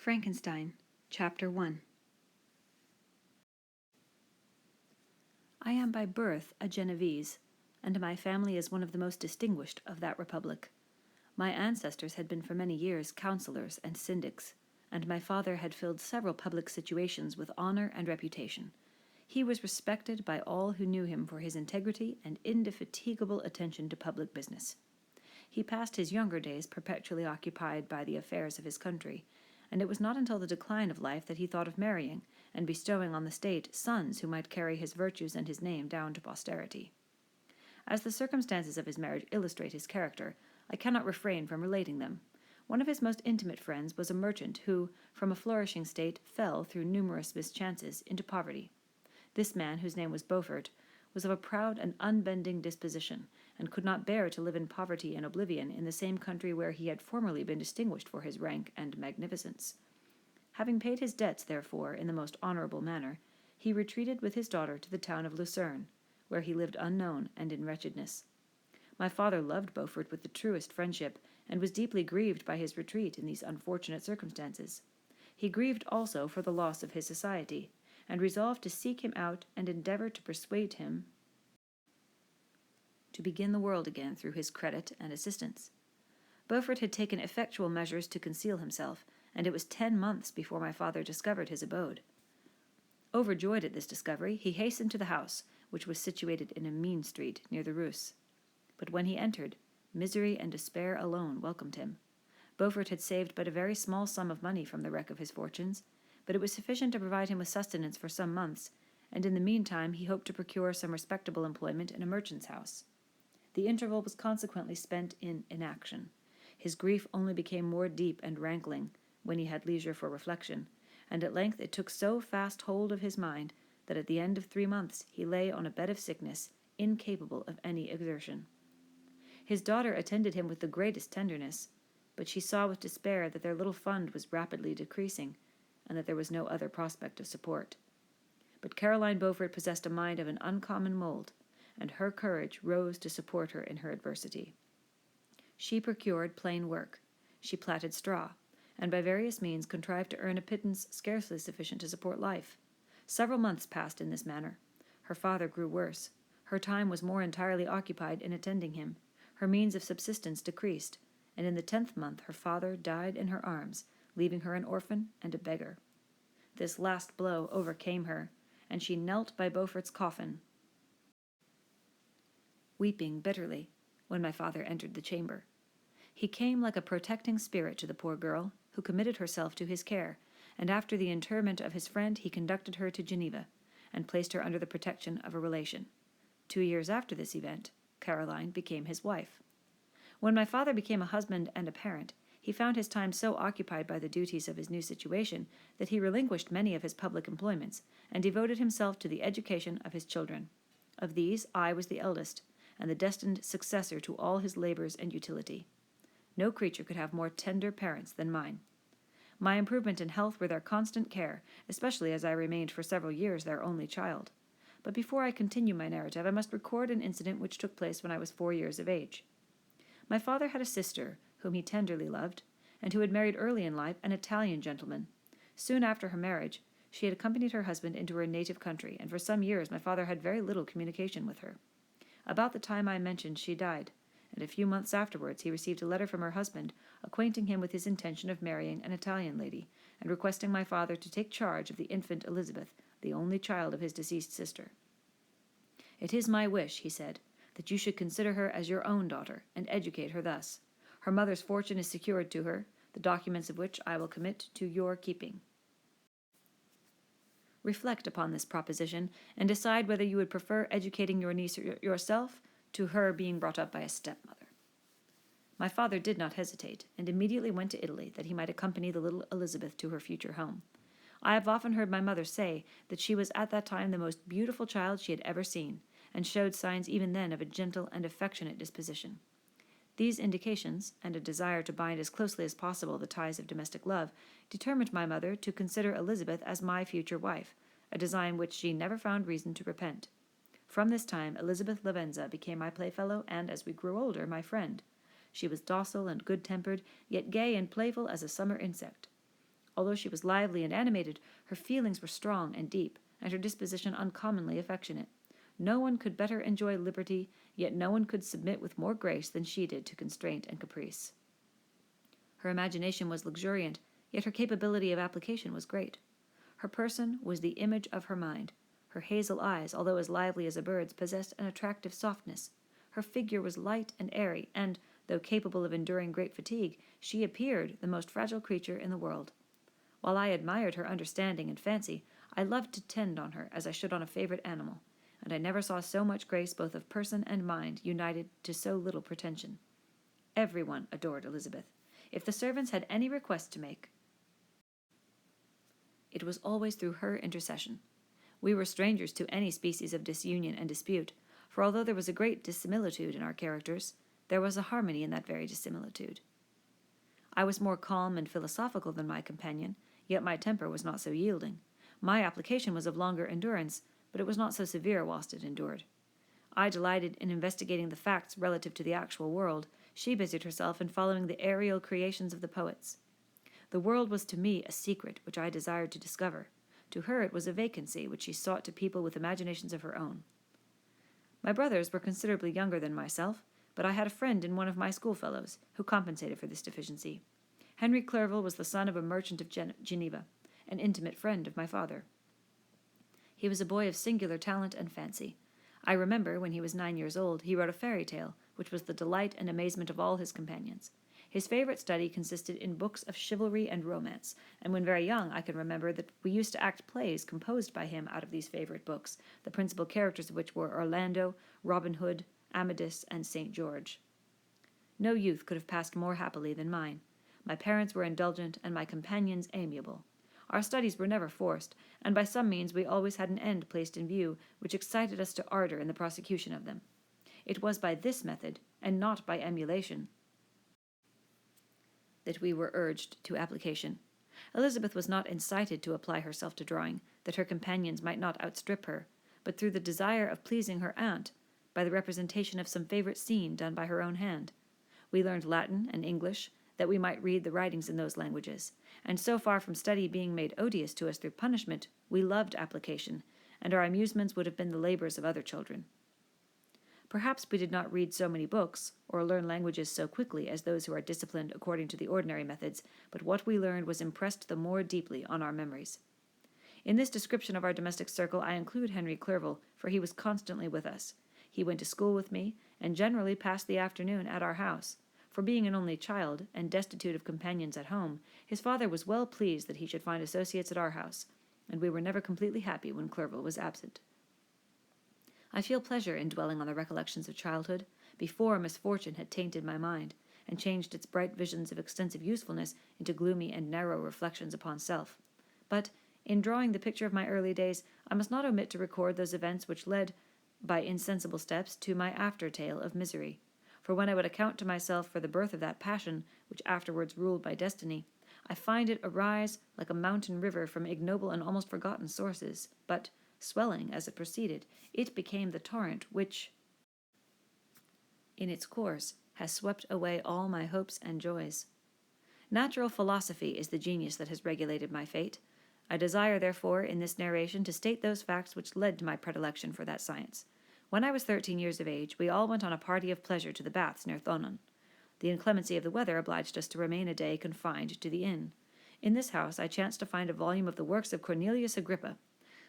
Frankenstein, Chapter 1. I am by birth a Genevese, and my family is one of the most distinguished of that republic. My ancestors had been for many years councillors and syndics, and my father had filled several public situations with honor and reputation. He was respected by all who knew him for his integrity and indefatigable attention to public business. He passed his younger days perpetually occupied by the affairs of his country, and it was not until the decline of life that he thought of marrying and bestowing on the state sons who might carry his virtues and his name down to posterity. As the circumstances of his marriage illustrate his character, I cannot refrain from relating them. One of his most intimate friends was a merchant who, from a flourishing state, fell, through numerous mischances, into poverty. This man, whose name was Beaufort, was of a proud and unbending disposition, and could not bear to live in poverty and oblivion in the same country where he had formerly been distinguished for his rank and magnificence. Having paid his debts, therefore, in the most honorable manner, he retreated with his daughter to the town of Lucerne, where he lived unknown and in wretchedness. My father loved Beaufort with the truest friendship, and was deeply grieved by his retreat in these unfortunate circumstances. He grieved also for the loss of his society, and resolved to seek him out and endeavor to persuade him to begin the world again through his credit and assistance. Beaufort had taken effectual measures to conceal himself, and it was 10 months before my father discovered his abode. Overjoyed at this discovery, he hastened to the house, which was situated in a mean street near the Rus. But when he entered, misery and despair alone welcomed him. Beaufort had saved but a very small sum of money from the wreck of his fortunes, but it was sufficient to provide him with sustenance for some months, and in the meantime he hoped to procure some respectable employment in a merchant's house. The interval was consequently spent in inaction. His grief only became more deep and rankling when he had leisure for reflection, and at length it took so fast hold of his mind that at the end of 3 months he lay on a bed of sickness, incapable of any exertion. His daughter attended him with the greatest tenderness, but she saw with despair that their little fund was rapidly decreasing, and that there was no other prospect of support. But Caroline Beaufort possessed a mind of an uncommon mould, and her courage rose to support her in her adversity. She procured plain work, she plaited straw, and by various means contrived to earn a pittance scarcely sufficient to support life. Several months passed in this manner. Her father grew worse. Her time was more entirely occupied in attending him. Her means of subsistence decreased, and in the 10th month her father died in her arms, leaving her an orphan and a beggar. This last blow overcame her, and she knelt by Beaufort's coffin, weeping bitterly, when my father entered the chamber. He came like a protecting spirit to the poor girl, who committed herself to his care, and after the interment of his friend he conducted her to Geneva, and placed her under the protection of a relation. 2 years after this event, Caroline became his wife. When my father became a husband and a parent, he found his time so occupied by the duties of his new situation that he relinquished many of his public employments, and devoted himself to the education of his children. Of these I was the eldest, and the destined successor to all his labors and utility. No creature could have more tender parents than mine. My improvement in health were their constant care, especially as I remained for several years their only child. But before I continue my narrative, I must record an incident which took place when I was 4 years of age. My father had a sister, whom he tenderly loved, and who had married early in life an Italian gentleman. Soon after her marriage, she had accompanied her husband into her native country, and for some years my father had very little communication with her. About the time I mentioned, she died, and a few months afterwards he received a letter from her husband, acquainting him with his intention of marrying an Italian lady, and requesting my father to take charge of the infant Elizabeth, the only child of his deceased sister. "It is my wish," he said, "that you should consider her as your own daughter, and educate her thus. Her mother's fortune is secured to her, the documents of which I will commit to your keeping. Reflect upon this proposition, and decide whether you would prefer educating your niece yourself to her being brought up by a stepmother." My father did not hesitate, and immediately went to Italy, that he might accompany the little Elizabeth to her future home. I have often heard my mother say that she was at that time the most beautiful child she had ever seen, and showed signs even then of a gentle and affectionate disposition. These indications, and a desire to bind as closely as possible the ties of domestic love, determined my mother to consider Elizabeth as my future wife, a design which she never found reason to repent. From this time Elizabeth Lavenza became my playfellow, and, as we grew older, my friend. She was docile and good-tempered, yet gay and playful as a summer insect. Although she was lively and animated, her feelings were strong and deep, and her disposition uncommonly affectionate. No one could better enjoy liberty, yet no one could submit with more grace than she did to constraint and caprice. Her imagination was luxuriant, yet her capability of application was great. Her person was the image of her mind. Her hazel eyes, although as lively as a bird's, possessed an attractive softness. Her figure was light and airy, and, though capable of enduring great fatigue, she appeared the most fragile creature in the world. While I admired her understanding and fancy, I loved to tend on her as I should on a favorite animal, and I never saw so much grace both of person and mind united to so little pretension. Everyone adored Elizabeth. If the servants had any request to make, it was always through her intercession. We were strangers to any species of disunion and dispute, for although there was a great dissimilitude in our characters, there was a harmony in that very dissimilitude. I was more calm and philosophical than my companion, yet my temper was not so yielding. My application was of longer endurance, but it was not so severe whilst it endured. I delighted in investigating the facts relative to the actual world. She busied herself in following the aerial creations of the poets. The world was to me a secret which I desired to discover. To her it was a vacancy which she sought to people with imaginations of her own. My brothers were considerably younger than myself, but I had a friend in one of my schoolfellows who compensated for this deficiency. Henry Clerval was the son of a merchant of Geneva, an intimate friend of my father. He was a boy of singular talent and fancy. I remember, when he was 9 years old, he wrote a fairy tale, which was the delight and amazement of all his companions. His favorite study consisted in books of chivalry and romance, and when very young I can remember that we used to act plays composed by him out of these favorite books, the principal characters of which were Orlando, Robin Hood, Amadis, and St. George. No youth could have passed more happily than mine. My parents were indulgent, and my companions amiable. Our studies were never forced, and by some means we always had an end placed in view, which excited us to ardor in the prosecution of them. It was by this method, and not by emulation, that we were urged to application. Elizabeth was not incited to apply herself to drawing, that her companions might not outstrip her, but through the desire of pleasing her aunt, by the representation of some favorite scene done by her own hand. We learned Latin and English, that we might read the writings in those languages, and so far from study being made odious to us through punishment, we loved application, and our amusements would have been the labors of other children. Perhaps we did not read so many books, or learn languages so quickly as those who are disciplined according to the ordinary methods, but what we learned was impressed the more deeply on our memories. In this description of our domestic circle I include Henry Clerval, for he was constantly with us. He went to school with me, and generally passed the afternoon at our house. For being an only child, and destitute of companions at home, his father was well pleased that he should find associates at our house, and we were never completely happy when Clerval was absent. I feel pleasure in dwelling on the recollections of childhood, before misfortune had tainted my mind, and changed its bright visions of extensive usefulness into gloomy and narrow reflections upon self. But, in drawing the picture of my early days, I must not omit to record those events which led, by insensible steps, to my after-tale of misery. For when I would account to myself for the birth of that passion, which afterwards ruled my destiny, I find it arise like a mountain river from ignoble and almost forgotten sources, but, swelling as it proceeded, it became the torrent which, in its course, has swept away all my hopes and joys. Natural philosophy is the genius that has regulated my fate. I desire, therefore, in this narration to state those facts which led to my predilection for that science. When I was 13 years of age, we all went on a party of pleasure to the baths near Thonon. The inclemency of the weather obliged us to remain a day confined to the inn. In this house I chanced to find a volume of the works of Cornelius Agrippa.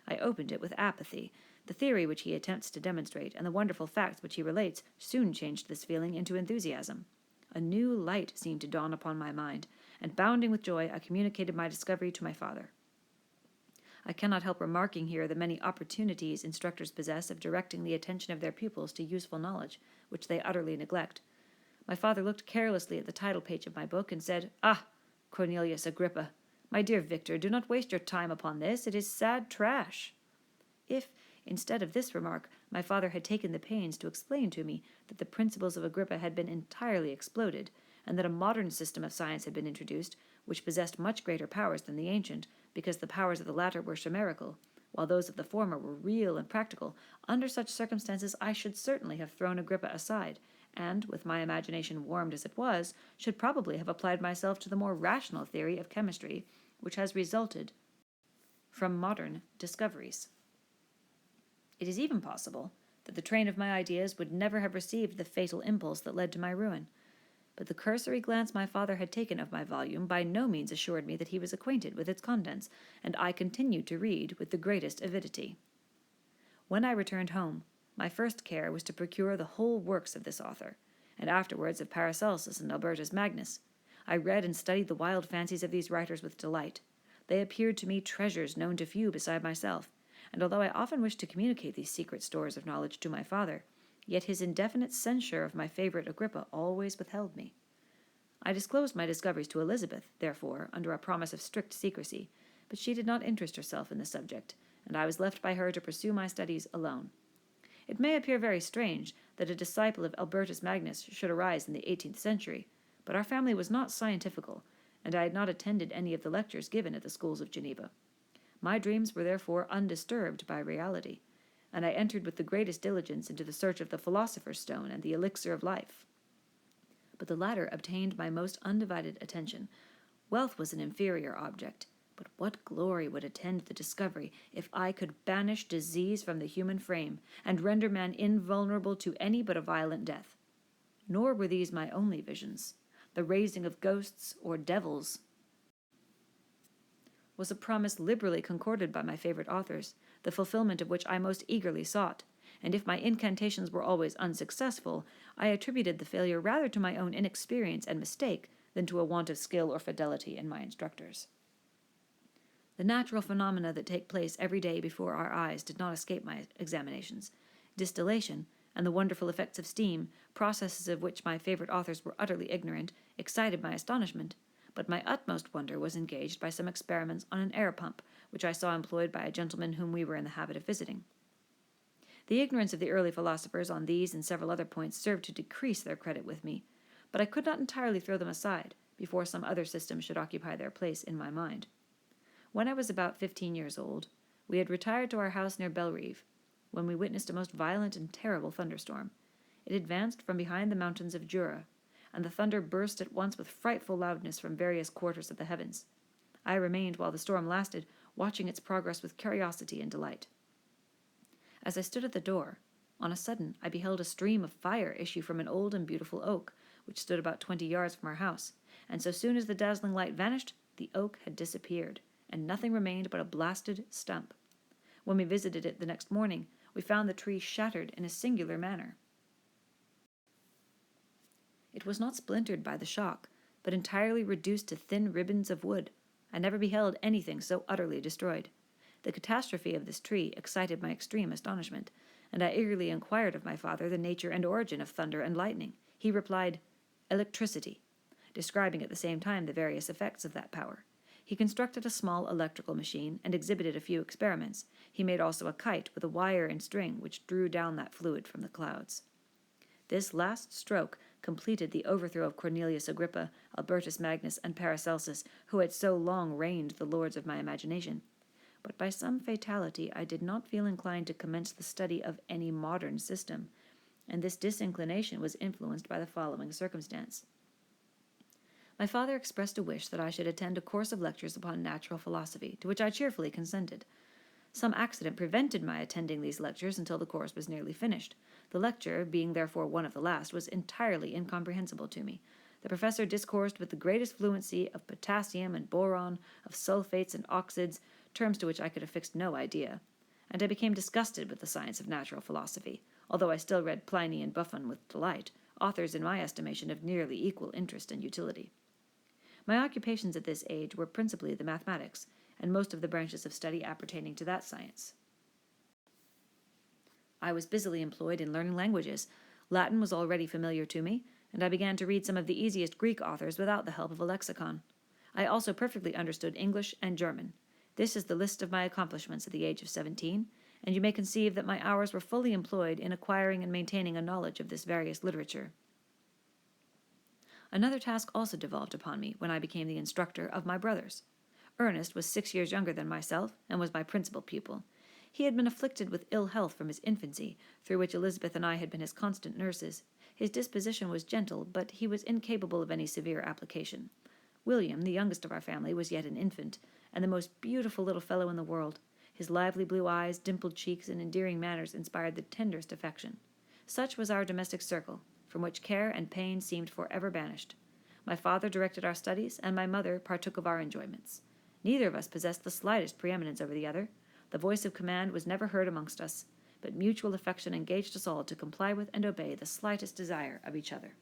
I opened it with apathy. The theory which he attempts to demonstrate, and the wonderful facts which he relates, soon changed this feeling into enthusiasm. A new light seemed to dawn upon my mind, and bounding with joy, I communicated my discovery to my father. I cannot help remarking here the many opportunities instructors possess of directing the attention of their pupils to useful knowledge, which they utterly neglect. My father looked carelessly at the title page of my book, and said, "Ah, Cornelius Agrippa! My dear Victor, do not waste your time upon this. It is sad trash." If, instead of this remark, my father had taken the pains to explain to me that the principles of Agrippa had been entirely exploded, and that a modern system of science had been introduced, which possessed much greater powers than the ancient, because the powers of the latter were chimerical, while those of the former were real and practical, under such circumstances I should certainly have thrown Agrippa aside, and, with my imagination warmed as it was, should probably have applied myself to the more rational theory of chemistry, which has resulted from modern discoveries. It is even possible that the train of my ideas would never have received the fatal impulse that led to my ruin, but the cursory glance my father had taken of my volume by no means assured me that he was acquainted with its contents, and I continued to read with the greatest avidity. When I returned home, my first care was to procure the whole works of this author, and afterwards of Paracelsus and Albertus Magnus. I read and studied the wild fancies of these writers with delight. They appeared to me treasures known to few beside myself, and although I often wished to communicate these secret stores of knowledge to my father, yet his indefinite censure of my favorite Agrippa always withheld me. I disclosed my discoveries to Elizabeth, therefore, under a promise of strict secrecy, but she did not interest herself in the subject, and I was left by her to pursue my studies alone. It may appear very strange that a disciple of Albertus Magnus should arise in the 18th century, but our family was not scientifical, and I had not attended any of the lectures given at the schools of Geneva. My dreams were therefore undisturbed by reality, and I entered with the greatest diligence into the search of the philosopher's stone and the elixir of life. But the latter obtained my most undivided attention. Wealth was an inferior object, but what glory would attend the discovery if I could banish disease from the human frame, and render man invulnerable to any but a violent death. Nor were these my only visions. The raising of ghosts or devils was a promise liberally concorded by my favorite authors, the fulfillment of which I most eagerly sought, and if my incantations were always unsuccessful, I attributed the failure rather to my own inexperience and mistake than to a want of skill or fidelity in my instructors. The natural phenomena that take place every day before our eyes did not escape my examinations. Distillation, and the wonderful effects of steam, processes of which my favorite authors were utterly ignorant, excited my astonishment, but my utmost wonder was engaged by some experiments on an air-pump, which I saw employed by a gentleman whom we were in the habit of visiting. The ignorance of the early philosophers on these and several other points served to decrease their credit with me, but I could not entirely throw them aside before some other system should occupy their place in my mind. When I was about 15 years old, we had retired to our house near Bellerive, when we witnessed a most violent and terrible thunderstorm. It advanced from behind the mountains of Jura, and the thunder burst at once with frightful loudness from various quarters of the heavens. I remained, while the storm lasted, watching its progress with curiosity and delight. As I stood at the door, on a sudden I beheld a stream of fire issue from an old and beautiful oak, which stood about 20 yards from our house, and so soon as the dazzling light vanished, the oak had disappeared, and nothing remained but a blasted stump. When we visited it the next morning, we found the tree shattered in a singular manner. It was not splintered by the shock, but entirely reduced to thin ribbons of wood. I never beheld anything so utterly destroyed. The catastrophe of this tree excited my extreme astonishment, and I eagerly inquired of my father the nature and origin of thunder and lightning. He replied, "Electricity," describing at the same time the various effects of that power. He constructed a small electrical machine and exhibited a few experiments. He made also a kite with a wire and string which drew down that fluid from the clouds. This last stroke completed the overthrow of Cornelius Agrippa, Albertus Magnus, and Paracelsus, who had so long reigned the lords of my imagination. But by some fatality I did not feel inclined to commence the study of any modern system, and this disinclination was influenced by the following circumstance. My father expressed a wish that I should attend a course of lectures upon natural philosophy, to which I cheerfully consented. Some accident prevented my attending these lectures until the course was nearly finished. The lecture, being therefore one of the last, was entirely incomprehensible to me. The professor discoursed with the greatest fluency of potassium and boron, of sulfates and oxides, terms to which I could have fixed no idea, and I became disgusted with the science of natural philosophy, although I still read Pliny and Buffon with delight, authors in my estimation of nearly equal interest and utility. My occupations at this age were principally the mathematics, and most of the branches of study appertaining to that science. I was busily employed in learning languages. Latin was already familiar to me, and I began to read some of the easiest Greek authors without the help of a lexicon. I also perfectly understood English and German. This is the list of my accomplishments at the age of 17, and you may conceive that my hours were fully employed in acquiring and maintaining a knowledge of this various literature. Another task also devolved upon me when I became the instructor of my brothers. Ernest was 6 years younger than myself, and was my principal pupil. He had been afflicted with ill health from his infancy, through which Elizabeth and I had been his constant nurses. His disposition was gentle, but he was incapable of any severe application. William, the youngest of our family, was yet an infant, and the most beautiful little fellow in the world. His lively blue eyes, dimpled cheeks, and endearing manners inspired the tenderest affection. Such was our domestic circle, from which care and pain seemed forever banished. My father directed our studies, and my mother partook of our enjoyments. Neither of us possessed the slightest preeminence over the other. The voice of command was never heard amongst us, but mutual affection engaged us all to comply with and obey the slightest desire of each other.